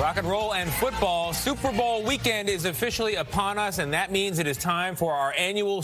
Rock and roll and football. Super Bowl weekend is officially upon us, and that means it is time for our annual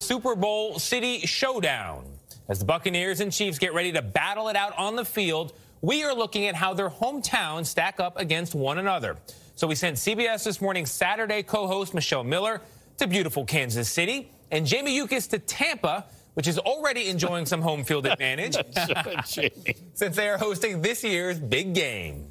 Super Bowl City Showdown. As the Buccaneers and Chiefs get ready to battle it out on the field, we are looking at how their hometowns stack up against one another. So we sent CBS This Morning Saturday co-host Michelle Miller to beautiful Kansas City and Jammie Yuccas to Tampa, which is already enjoying some home field advantage since they are hosting this year's big game.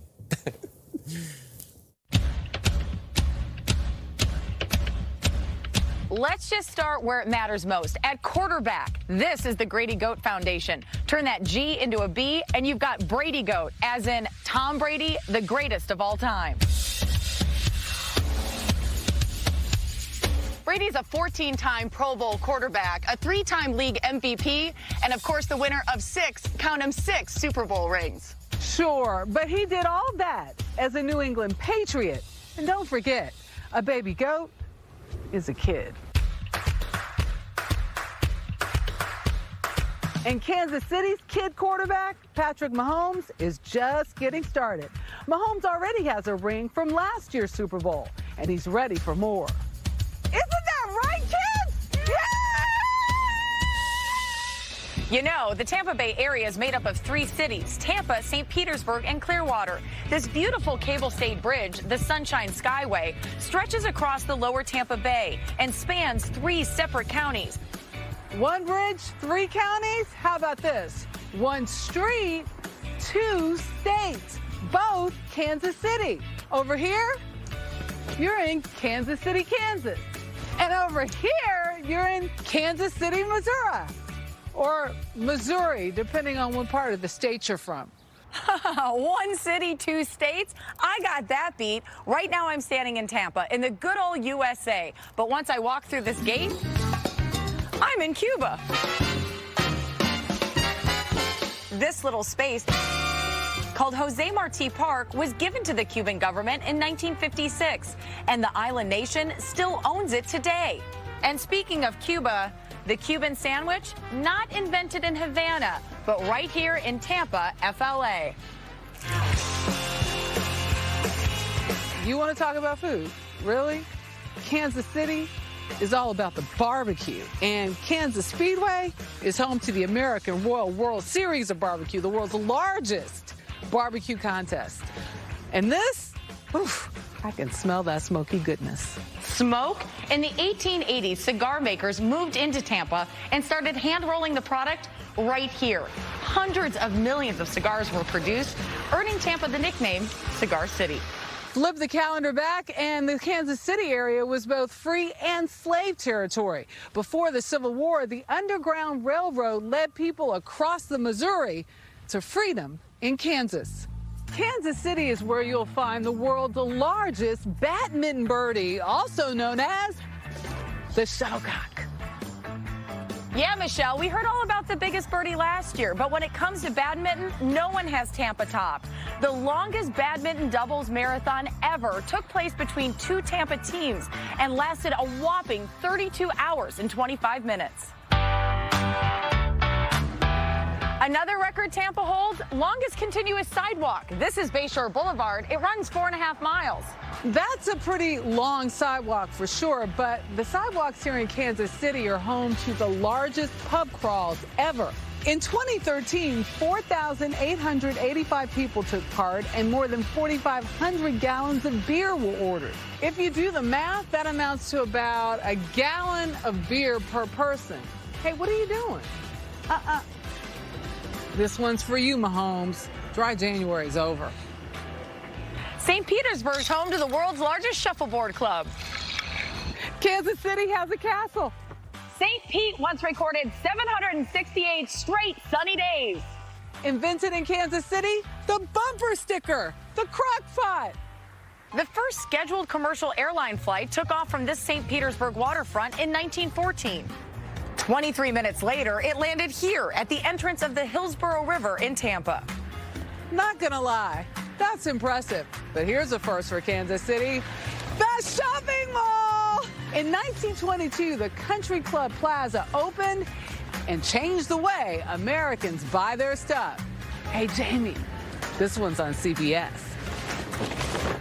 Let's just start where it matters most, at quarterback. This is the Grady Goat Foundation. Turn that G into a B, and you've got Brady Goat, as in Tom Brady, the greatest of all time. Brady's a 14-time Pro Bowl quarterback, a 3-time league MVP, and, of course, the winner of 6 Super Bowl rings. Sure, but he did all that as a New England Patriot. And don't forget, a baby goat is a kid. And Kansas City's kid quarterback, Patrick Mahomes, is just getting started. Mahomes already has a ring from last year's Super Bowl, and he's ready for more. Isn't that right, kids? Yeah! You know, the Tampa Bay area is made up of 3 cities, Tampa, St. Petersburg, and Clearwater. This beautiful cable-stayed bridge, the Sunshine Skyway, stretches across the lower Tampa Bay and spans 3 separate counties. 1 bridge, 3 counties? How about this? 1 street, 2 states, both Kansas City. Over here, you're in Kansas City, Kansas. And over here, you're in Kansas City, Missouri. Or Missouri, depending on what part of the state you're from. 1 city, 2 states? I got that beat. Right now I'm standing in Tampa, in the good old USA. But once I walk through this gate, I'm in Cuba. This little space, called Jose Marti Park, was given to the Cuban government in 1956, and the island nation still owns it today. And speaking of Cuba, the Cuban sandwich, not invented in Havana, but right here in Tampa, FLA. You want to talk about food? Really? Kansas City is all about the barbecue. And Kansas Speedway is home to the American Royal World Series of Barbecue, the world's largest barbecue contest. And this, oof, I can smell that smoky goodness. Smoke? In the 1880s, cigar makers moved into Tampa and started hand-rolling the product right here. Hundreds of millions of cigars were produced, earning Tampa the nickname Cigar City. Flip the calendar back, and the Kansas City area was both free and slave territory. Before the Civil War, the Underground Railroad led people across the Missouri to freedom in Kansas. Kansas City is where you'll find the world's largest badminton birdie, also known as the shuttlecock. Yeah, Michelle, we heard all about the biggest birdie last year, but when it comes to badminton, no one has Tampa topped. The longest badminton doubles marathon ever took place between 2 Tampa teams and lasted a whopping 32 hours and 25 minutes. Another record Tampa holds, longest continuous sidewalk. This is Bayshore Boulevard. It runs 4.5 miles. That's a pretty long sidewalk for sure, but the sidewalks here in Kansas City are home to the largest pub crawls ever. In 2013, 4,885 people took part and more than 4,500 gallons of beer were ordered. If you do the math, that amounts to about a gallon of beer per person. Hey, what are you doing? This one's for you, Mahomes. Dry January is over. St. Petersburg's home to the world's largest shuffleboard club. Kansas City has a castle. St. Pete once recorded 768 straight sunny days. Invented in Kansas City, the bumper sticker, the crock pot. The first scheduled commercial airline flight took off from this St. Petersburg waterfront in 1914. 23 minutes later, it landed here at the entrance of the Hillsborough River in Tampa. Not gonna lie, that's impressive. But here's a first for Kansas City. The shopping mall! In 1922, the Country Club Plaza opened and changed the way Americans buy their stuff. Hey, Jammie, this one's on CBS.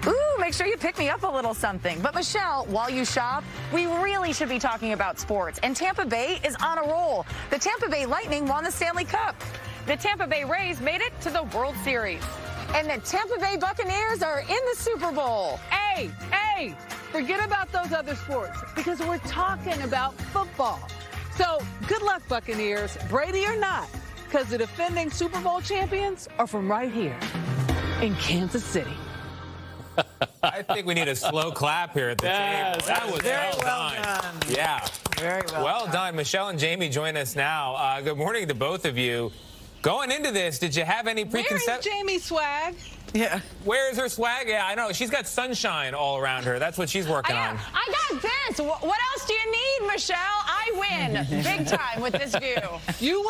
Ooh, make sure you pick me up a little something. But Michelle, while you shop, we really should be talking about sports. And Tampa Bay is on a roll. The Tampa Bay Lightning won the Stanley Cup. The Tampa Bay Rays made it to the World Series. And the Tampa Bay Buccaneers are in the Super Bowl. Hey, forget about those other sports because we're talking about football. So good luck, Buccaneers, Brady or not, because the defending Super Bowl champions are from right here in Kansas City. I think we need a slow clap here at the table. That was very well done. Yeah. Very Well done. Michelle and Jammie join us now. Good morning to both of you. Going into this, did you have any preconceptions? Where is Jammie's swag? Yeah. Where is her swag? Yeah, I know. She's got sunshine all around her. That's what she's working on. I got this. What else do you need, Michelle? I win big time with this view. You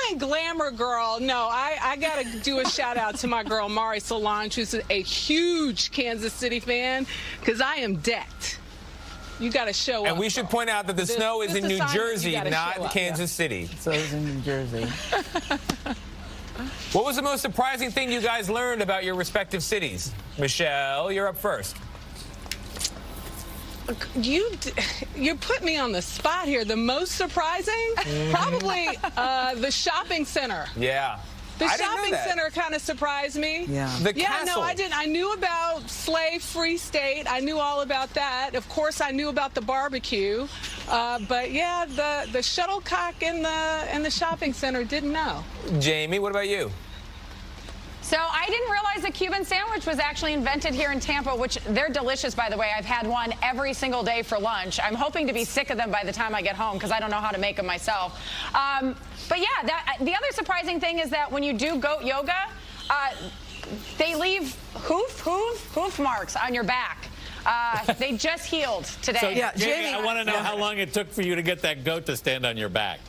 went glamour girl. No, I got to do a shout out to my girl, Mari Solange, who's a huge Kansas City fan, because I am decked. You got to show up. And we should point out that the snow is in New Jersey, not Kansas City. So it's in New Jersey. What was the most surprising thing you guys learned about your respective cities? Michelle, you're up first. You put me on the spot here. The most surprising? Probably the shopping center. Yeah. The shopping center kind of surprised me. Yeah. The castle. No, I didn't. I knew about slave-free state. I knew all about that. Of course, I knew about the barbecue. But yeah, the shuttlecock in the shopping center, didn't know. Jammie, what about you? So I didn't realize the Cuban sandwich was actually invented here in Tampa, which they're delicious, by the way. I've had one every single day for lunch. I'm hoping to be sick of them by the time I get home because I don't know how to make them myself. But yeah, the other surprising thing is that when you do goat yoga, they leave hoof marks on your back. They just healed today. So, Yeah, Jammie, Jammie, I want to know how long it took for you to get that goat to stand on your back.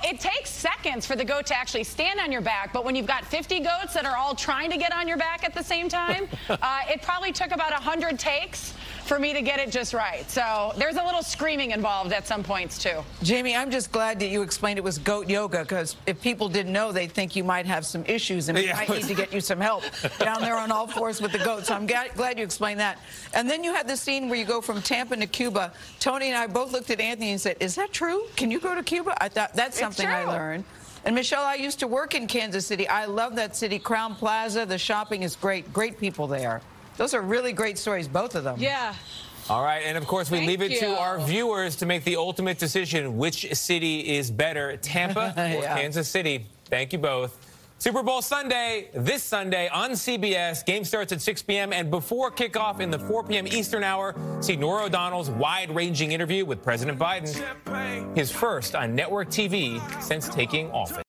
It takes seconds for the goat to actually stand on your back, but when you've got 50 goats that are all trying to get on your back at the same time, it probably took about 100 takes for me to get it just right. So there's a little screaming involved at some points, too. Jammie, I'm just glad that you explained it was goat yoga, because if people didn't know, they'd think you might have some issues and we might need to get you some help down there on all fours with the goats. So I'm glad you explained that. And then you had the scene where you go from Tampa to Cuba. Tony and I both looked at Anthony and said, is that true? Can you go to Cuba? I thought that's something I learned. And Michelle, I used to work in Kansas City. I love that city. Crown Plaza, the shopping is great. Great people there. Those are really great stories, both of them. Yeah. All right, and of course, we leave it to our viewers to make the ultimate decision. Which city is better, Tampa or Kansas City? Thank you both. Super Bowl Sunday, this Sunday on CBS. Game starts at 6 p.m. And before kickoff in the 4 p.m. Eastern hour, see Norah O'Donnell's wide-ranging interview with President Biden. His first on network TV since taking office.